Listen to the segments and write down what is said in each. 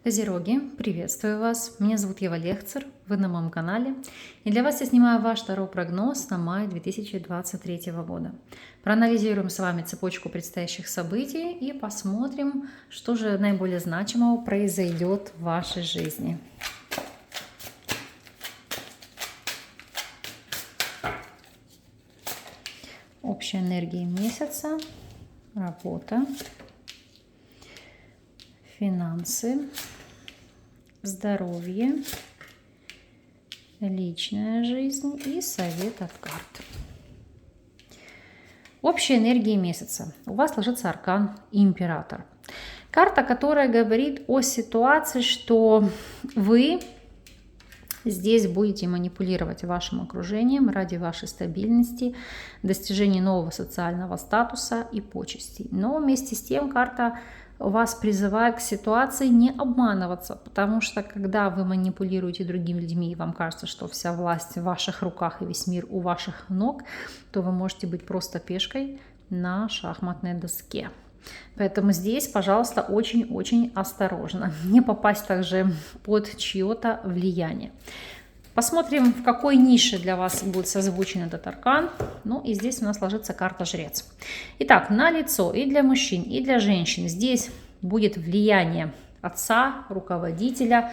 Козероги, приветствую вас! Меня зовут Ева Лехцер, вы на моем канале. И для вас я снимаю ваш таро-прогноз на май 2023 года. Проанализируем с вами цепочку предстоящих событий и посмотрим, что же наиболее значимого произойдет в вашей жизни. Общая энергия месяца, работа, финансы, здоровье, личная жизнь и совет от карт. Общая энергия месяца. У вас ложится аркан Император. Карта, которая говорит о ситуации, что вы здесь будете манипулировать вашим окружением ради вашей стабильности, достижения нового социального статуса и почестей. Но вместе с тем карта вас призывает к ситуации не обманываться, потому что когда вы манипулируете другими людьми и вам кажется, что вся власть в ваших руках и весь мир у ваших ног, то вы можете быть просто пешкой на шахматной доске. Поэтому здесь, пожалуйста, очень-очень осторожно, не попасть также под чье-то влияние. Посмотрим, в какой нише для вас будет созвучен этот аркан. Ну и здесь у нас ложится карта Жрец. Итак, на лицо и для мужчин, и для женщин здесь будет влияние отца, руководителя,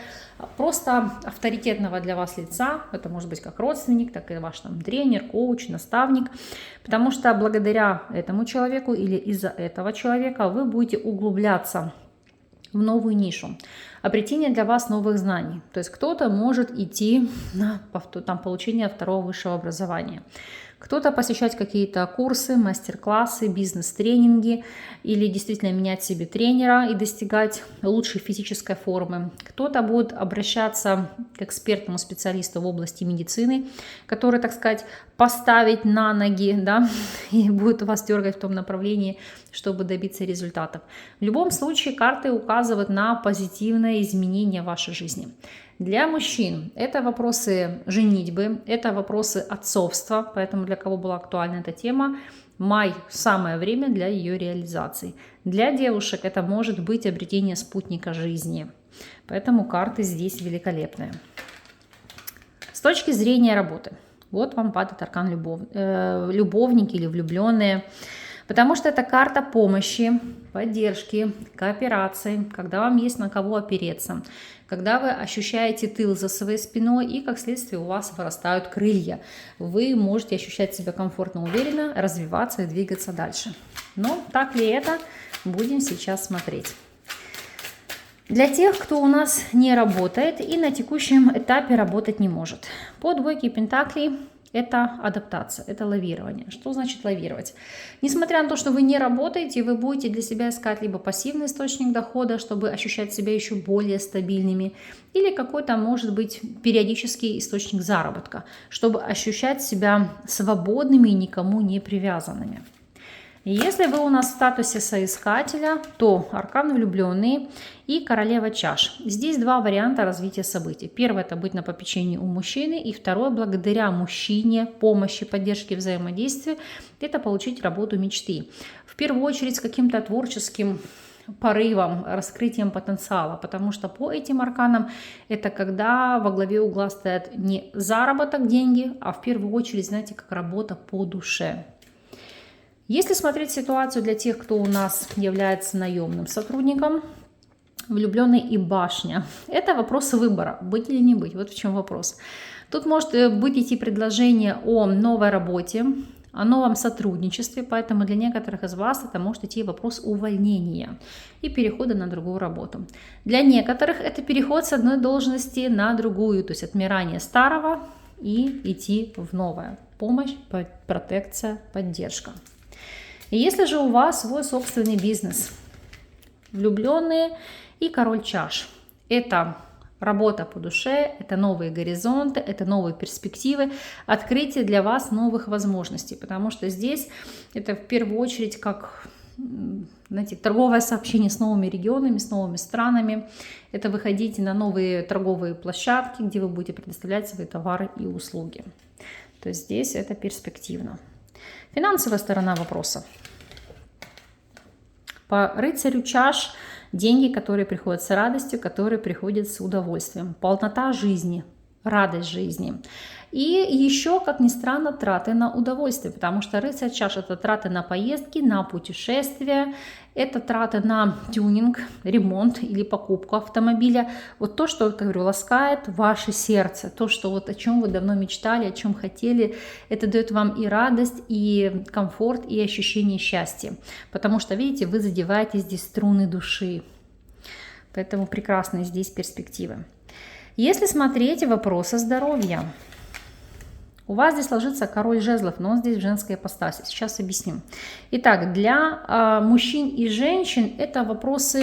просто авторитетного для вас лица. Это может быть как родственник, так и ваш там тренер, коуч, наставник. Потому что благодаря этому человеку или из-за этого человека вы будете углубляться в новую нишу, обретение для вас новых знаний. То есть кто-то может идти на получение второго высшего образования, кто-то посещать какие-то курсы, мастер-классы, бизнес-тренинги или действительно менять себе тренера и достигать лучшей физической формы. Кто-то будет обращаться к экспертному специалисту в области медицины, который, так сказать, поставить на ноги, да, и будет вас дергать в том направлении, чтобы добиться результатов. В любом случае карты указывают на позитивное изменение в вашей жизни. Для мужчин это вопросы женитьбы, это вопросы отцовства, поэтому для кого была актуальна эта тема, май – самое время для ее реализации. Для девушек это может быть обретение спутника жизни, поэтому карты здесь великолепные. С точки зрения работы, вот вам падает аркан любовники или влюбленные. Потому что это карта помощи, поддержки, кооперации, когда вам есть на кого опереться, когда вы ощущаете тыл за своей спиной и, как следствие, у вас вырастают крылья. Вы можете ощущать себя комфортно, уверенно, развиваться и двигаться дальше. Но так ли это, будем сейчас смотреть. Для тех, кто у нас не работает и на текущем этапе работать не может. По двойке пентаклей это адаптация, это лавирование. Что значит лавировать? Несмотря на то, что вы не работаете, вы будете для себя искать либо пассивный источник дохода, чтобы ощущать себя еще более стабильными, или какой-то, может быть, периодический источник заработка, чтобы ощущать себя свободными и никому не привязанными. Если вы у нас в статусе соискателя, то аркан влюбленные и королева чаш. Здесь два варианта развития событий. Первое – это быть на попечении у мужчины, и второе – благодаря мужчине, помощи, поддержке, взаимодействию – это получить работу мечты. В первую очередь с каким-то творческим порывом, раскрытием потенциала, потому что по этим арканам это когда во главе угла стоят не заработок, деньги, а в первую очередь, знаете, как работа по душе. Если смотреть ситуацию для тех, кто у нас является наемным сотрудником, влюбленный и башня, это вопрос выбора, быть или не быть, вот в чем вопрос. Тут может быть идти предложение о новой работе, о новом сотрудничестве, поэтому для некоторых из вас это может идти вопрос увольнения и перехода на другую работу. Для некоторых это переход с одной должности на другую, то есть отмирание старого и идти в новое. Помощь, протекция, поддержка. И если же у вас свой собственный бизнес, влюбленные и король чаш, это работа по душе, это новые горизонты, это новые перспективы, открытие для вас новых возможностей, потому что здесь это в первую очередь как, знаете, торговое сообщение с новыми регионами, с новыми странами, это выходите на новые торговые площадки, где вы будете предоставлять свои товары и услуги. То есть здесь это перспективно. Финансовая сторона вопроса. По рыцарю чаш деньги, которые приходят с радостью, которые приходят с удовольствием, полнота жизни, радость жизни. И еще, как ни странно, траты на удовольствие, потому что рыцарь чаш — это траты на поездки, на путешествия, это траты на тюнинг, ремонт или покупку автомобиля. Вот то, что, как говорю, ласкает ваше сердце, то, что вот о чем вы давно мечтали, о чем хотели, это дает вам и радость, и комфорт, и ощущение счастья. Потому что, видите, вы задеваете здесь струны души. Поэтому прекрасные здесь перспективы. Если смотреть вопросы здоровья, у вас здесь ложится король жезлов, но он здесь в женской ипостаси. Сейчас объясню. Итак, для мужчин и женщин это вопросы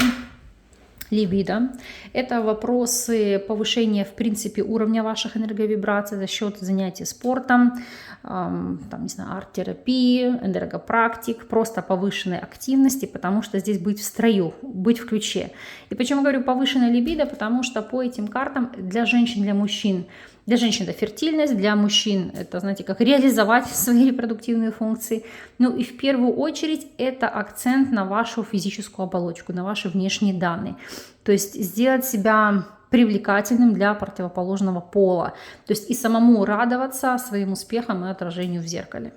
либидо, это вопросы повышения, в принципе, уровня ваших энерговибраций за счет занятий спортом, там, не знаю, арт-терапии, энергопрактик, просто повышенной активности, потому что здесь быть в строю, быть в ключе. И почему говорю повышенная либидо? Потому что по этим картам для женщин, для мужчин, для женщин это фертильность, для мужчин это, знаете, как реализовать свои репродуктивные функции. Ну и в первую очередь это акцент на вашу физическую оболочку, на ваши внешние данные. То есть сделать себя привлекательным для противоположного пола. То есть и самому радоваться своим успехам и отражению в зеркале.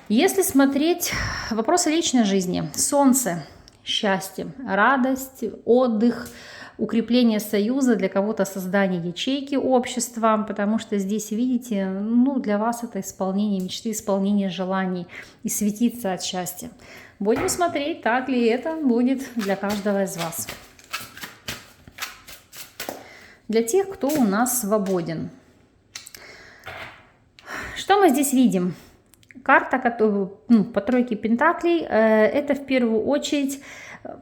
Если смотреть вопросы личной жизни, солнце, счастье, радость, отдых, укрепление союза, для кого-то создание ячейки общества, потому что здесь, видите, ну, для вас это исполнение мечты, исполнение желаний и светиться от счастья. Будем смотреть, так ли это будет для каждого из вас. Для тех, кто у нас свободен. Что мы здесь видим? Карта, по тройке пентаклей, это в первую очередь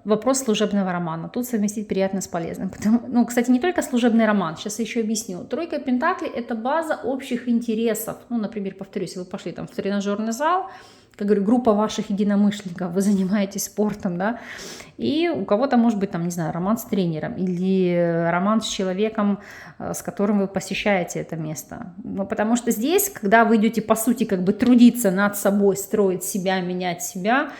вопрос служебного романа. Тут совместить приятное с полезным. Кстати, не только служебный роман, сейчас я еще объясню. Тройка пентаклей – это база общих интересов. Ну, например, повторюсь, вы пошли там в тренажерный зал, как говорю, группа ваших единомышленников, вы занимаетесь спортом, да, и у кого-то может быть, там, не знаю, роман с тренером или роман с человеком, с которым вы посещаете это место. Ну, потому что здесь, когда вы идете, по сути, как бы трудиться над собой, строить себя, менять себя,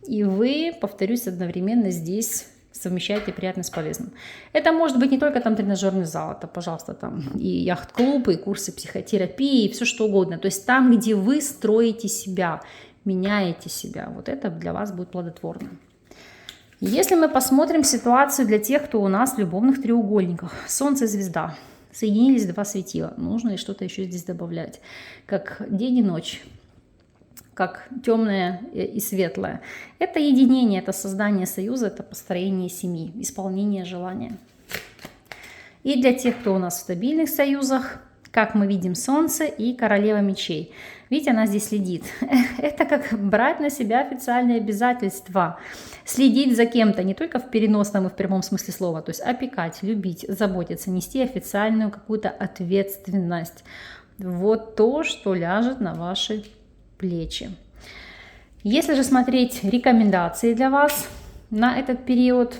и вы, повторюсь, одновременно здесь совмещаете приятное с полезным. Это может быть не только там тренажерный зал, это, пожалуйста, там и яхт-клуб, и курсы психотерапии, и все что угодно. То есть там, где вы строите себя, меняете себя. Вот это для вас будет плодотворно. Если мы посмотрим ситуацию для тех, кто у нас в любовных треугольниках. Солнце и звезда. Соединились два светила. Нужно ли что-то еще здесь добавлять? Как день и ночь. Как темное и светлое. Это единение, это создание союза, это построение семьи, исполнение желания. И для тех, кто у нас в стабильных союзах, как мы видим, Солнце и Королева мечей. Видите, она здесь следит. Это как брать на себя официальные обязательства. Следить за кем-то, не только в переносном и в прямом смысле слова. То есть опекать, любить, заботиться, нести официальную какую-то ответственность. Вот то, что ляжет на ваши плечи. Если же смотреть рекомендации для вас на этот период,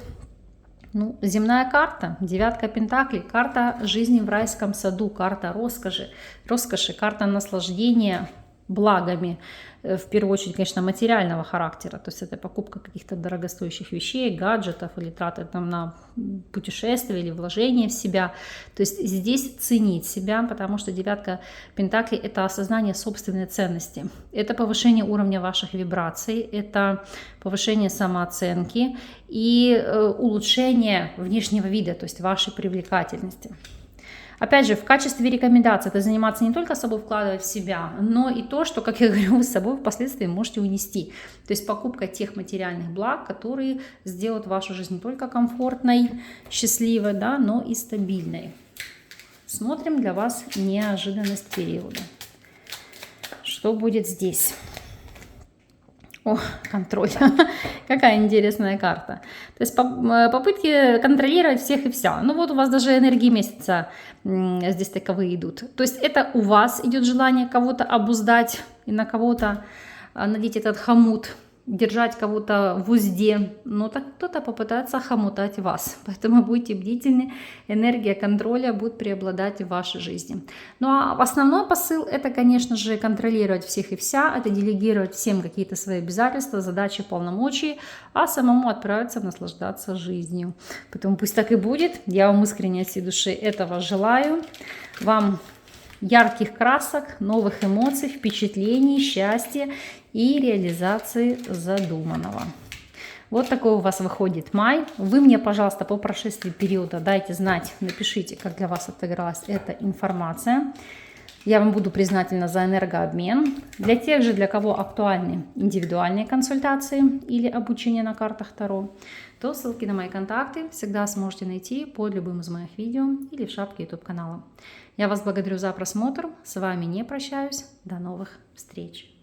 земная карта, девятка пентаклей, карта жизни в райском саду, карта роскоши, карта наслаждения благами, в первую очередь, конечно, материального характера, то есть это покупка каких-то дорогостоящих вещей, гаджетов или траты там на путешествия или вложение в себя. То есть здесь ценить себя, потому что девятка пентаклей – это осознание собственной ценности, это повышение уровня ваших вибраций, это повышение самооценки и улучшение внешнего вида, то есть вашей привлекательности. Опять же, в качестве рекомендаций это заниматься не только собой, вкладывать в себя, но и то, что, как я говорю, вы с собой впоследствии можете унести. То есть покупка тех материальных благ, которые сделают вашу жизнь не только комфортной, счастливой, да, но и стабильной. Смотрим для вас неожиданность периода. Что будет здесь? О, контроль. Какая интересная карта. То есть попытки контролировать всех и вся. Ну вот у вас даже энергии месяца здесь таковые идут. То есть это у вас идет желание кого-то обуздать и на кого-то надеть этот хомут держать кого-то в узде, но так кто-то попытается хомутать вас. Поэтому будьте бдительны, энергия контроля будет преобладать в вашей жизни. Ну а основной посыл — это, конечно же, контролировать всех и вся, это делегировать всем какие-то свои обязательства, задачи, полномочия, а самому отправиться наслаждаться жизнью. Поэтому пусть так и будет. Я вам искренне от всей души этого желаю. Вам ярких красок, новых эмоций, впечатлений, счастья и реализации задуманного. Вот такой у вас выходит май. Вы мне, пожалуйста, по прошествии периода дайте знать, напишите, как для вас отыгралась эта информация. Я вам буду признательна за энергообмен. Для тех же, для кого актуальны индивидуальные консультации или обучение на картах Таро, то ссылки на мои контакты всегда сможете найти под любым из моих видео или в шапке YouTube канала. Я вас благодарю за просмотр. С вами не прощаюсь. До новых встреч.